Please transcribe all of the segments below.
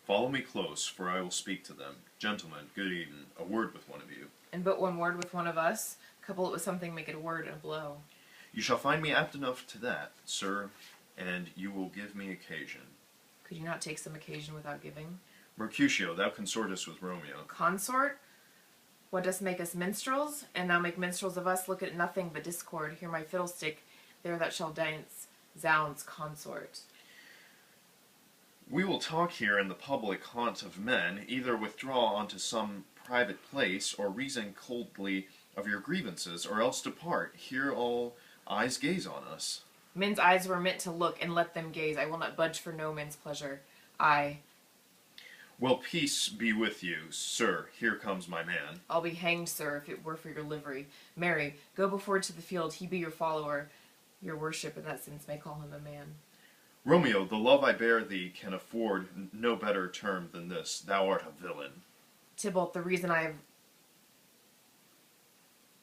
Follow me close, for I will speak to them. Gentlemen, good evening. A word with one of you. And but one word with one of us. Couple it with something, make it a word and a blow. You shall find me apt enough to that, sir, and you will give me occasion. Could you not take some occasion without giving? Mercutio, thou consortest with Romeo. Consort? What dost make us minstrels? And thou make minstrels of us, look at nothing but discord. Hear my fiddlestick, there that shall dance. Zounds, consort. We will talk here in the public haunt of men, either withdraw unto some private place, or reason coldly of your grievances, or else depart. Here all eyes gaze on us. Men's eyes were meant to look, and let them gaze. I will not budge for no man's pleasure. I. Well, peace be with you, sir. Here comes my man. I'll be hanged, sir, if it were for your livery. Marry, go before to the field. He be your follower. Your worship, in that sense, may call him a man. Romeo, the love I bear thee can afford no better term than this. Thou art a villain. Tybalt, the reason I have...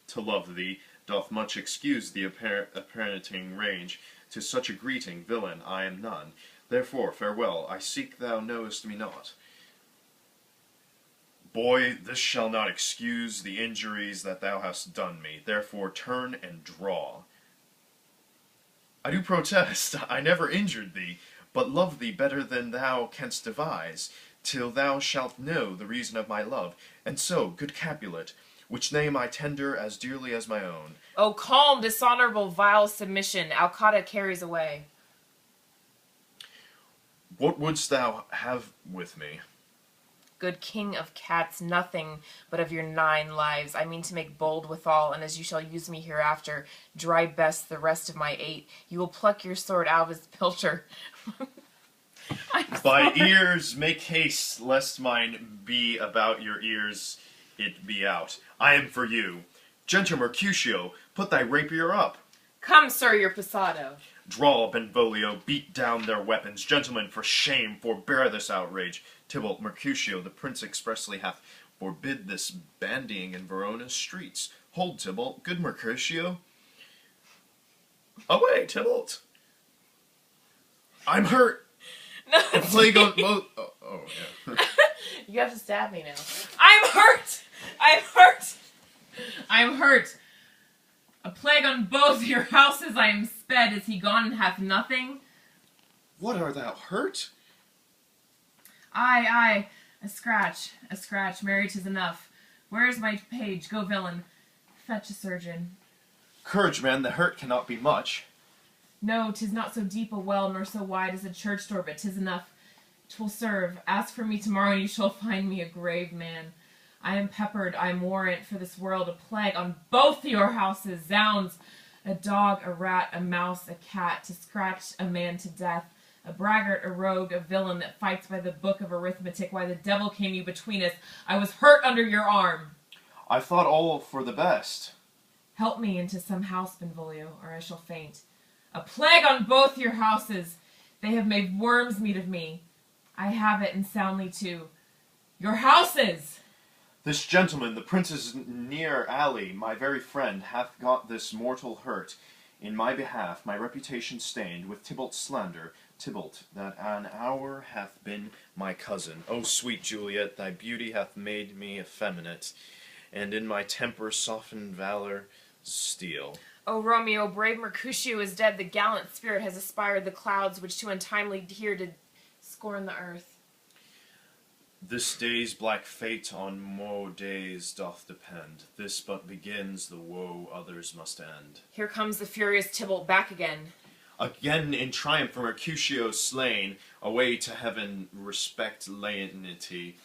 To love thee doth much excuse the apparenting range. 'Tis such a greeting, villain, I am none. Therefore, farewell, I seek thou knowest me not. Boy, this shall not excuse the injuries that thou hast done me. Therefore, turn and draw. I do protest, I never injured thee, but love thee better than thou canst devise, till thou shalt know the reason of my love. And so, good Capulet, which name I tender as dearly as my own. Oh, calm, dishonorable, vile submission, Alcata carries away. What wouldst thou have with me? Good king of cats, nothing but of your 9 lives. I mean to make bold withal, and as you shall use me hereafter, dry best the rest of my 8. You will pluck your sword out of his pilcher. By ears make haste, lest mine be about your ears it be out. I am for you. Gentle Mercutio, put thy rapier up. Come, sir, your passado. Draw, Benvolio, beat down their weapons. Gentlemen, for shame, forbear this outrage. Tybalt, Mercutio, the prince expressly hath forbid this bandying in Verona's streets. Hold, Tybalt, good Mercutio. Away, Tybalt. I'm hurt. No, A plague on both. Oh yeah. You have to stab me now. I'm hurt! I'm hurt! I'm hurt! A plague on both your houses I am sped. Is he gone and hath nothing? What, art thou hurt? Aye, a scratch, marry 'tis enough. Where is my page? Go, villain, fetch a surgeon. Courage, man, the hurt cannot be much. No, 'tis not so deep a well, nor so wide as a church door, but 'tis enough. 'Twill serve. Ask for me tomorrow, and you shall find me a grave man. I am peppered, I am warrant for this world, a plague on both your houses. Zounds! A dog, a rat, a mouse, a cat, to scratch a man to death. A braggart, a rogue, a villain that fights by the book of arithmetic. Why the devil came you between us? I was hurt under your arm. I thought all for the best. Help me into some house, Benvolio, or I shall faint. A plague on both your houses! They have made worms meat of me. I have it, and soundly too. Your houses! This gentleman, the prince's near ally, my very friend, hath got this mortal hurt. In my behalf, my reputation stained with Tybalt's slander. Tybalt, that an hour hath been my cousin. O sweet Juliet, thy beauty hath made me effeminate, and in my temper softened valor steel. O Romeo, brave Mercutio is dead. The gallant spirit has aspired the clouds, which too untimely here did scorn the earth. This day's black fate on more days doth depend. This but begins, the woe others must end. Here comes the furious Tybalt back again. Again in triumph for Mercutio slain, away to heaven respect lenity,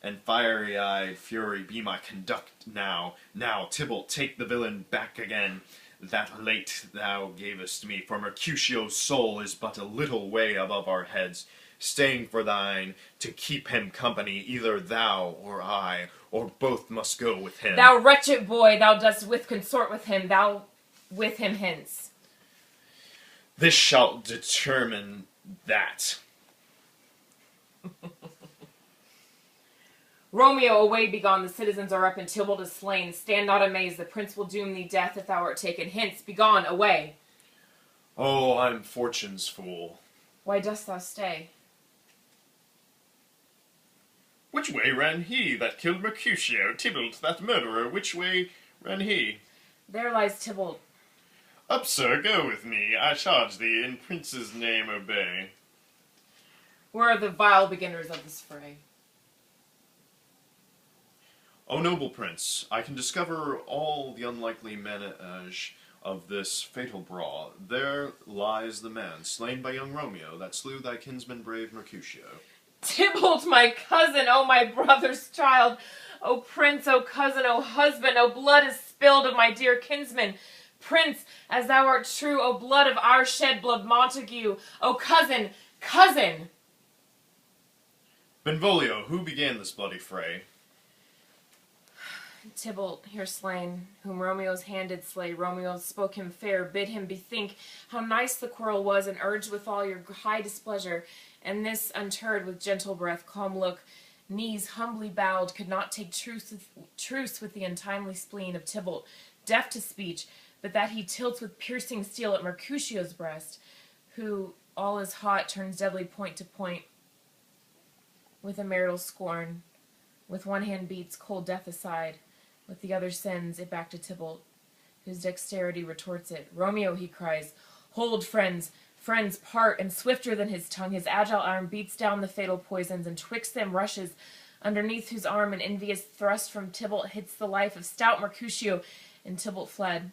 and fiery-eyed fury be my conduct now. Now, Tybalt, take the villain back again, that late thou gavest me, for Mercutio's soul is but a little way above our heads, staying for thine, to keep him company, either thou or I, or both must go with him. Thou wretched boy, thou dost with consort with him, thou with him hence. This shall determine that. Romeo, away begone, the citizens are up, and Tybalt is slain. Stand not amazed, the prince will doom thee death if thou art taken. Hence, begone, away. Oh, I'm fortune's fool. Why dost thou stay? Which way ran he that killed Mercutio? Tybalt, that murderer, which way ran he? There lies Tybalt. Up, sir, go with me. I charge thee, in prince's name obey. Where are the vile beginners of this fray? O noble prince, I can discover all the unlikely menage of this fatal brawl. There lies the man, slain by young Romeo, that slew thy kinsman brave Mercutio. Tybalt, my cousin, O my brother's child, O prince, O cousin, O husband, O blood is spilled of my dear kinsman. Prince, as thou art true, O blood of our shed blood Montague, O cousin, cousin! Benvolio, who began this bloody fray? Tybalt, here slain, whom Romeo's hand did slay. Romeo spoke him fair, bid him bethink how nice the quarrel was, and urged withal your high displeasure. And this unterred with gentle breath, calm look, knees humbly bowed, could not take truce with the untimely spleen of Tybalt, deaf to speech, but that he tilts with piercing steel at Mercutio's breast, who all is hot turns deadly point to point with a marital scorn. With one hand beats cold death aside, with the other sends it back to Tybalt, whose dexterity retorts it. Romeo, he cries, hold, friends, friends, part, and swifter than his tongue, his agile arm beats down the fatal poisons, and twixt them rushes, underneath whose arm an envious thrust from Tybalt hits the life of stout Mercutio, and Tybalt fled.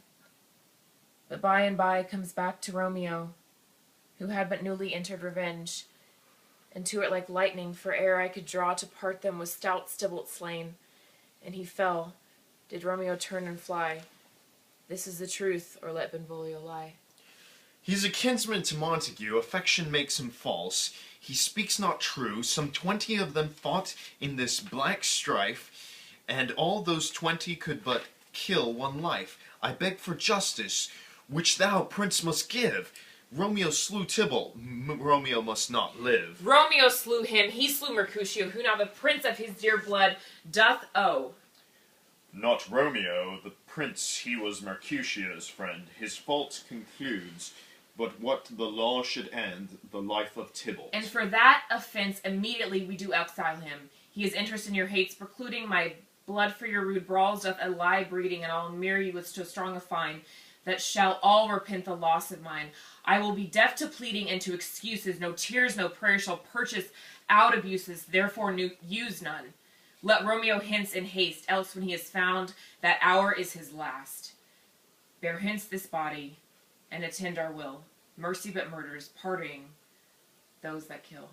But by and by comes back to Romeo, who had but newly entered revenge, and to it like lightning, for ere I could draw to part them was stout Tybalt slain, and he fell. Did Romeo turn and fly? This is the truth, or let Benvolio lie. He's a kinsman to Montague, affection makes him false. He speaks not true, some 20 of them fought in this black strife, and all those 20 could but kill one life. I beg for justice, which thou, prince, must give. Romeo slew Tybalt, Romeo must not live. Romeo slew him, he slew Mercutio, who now the prince of his dear blood doth owe. Not Romeo, the prince, he was Mercutio's friend. His fault concludes, but what the law should end, the life of Tybalt. And for that offense immediately we do exile him. He is interested in your hates, precluding my blood for your rude brawls doth a lie breeding, and I'll mirror you with so strong a fine, that shall all repent the loss of mine. I will be deaf to pleading and to excuses. No tears, no prayers shall purchase out abuses, therefore use none. Let Romeo hence in haste, else when he is found, that hour is his last. Bear hence this body, and attend our will. Mercy but murders, parting those that kill.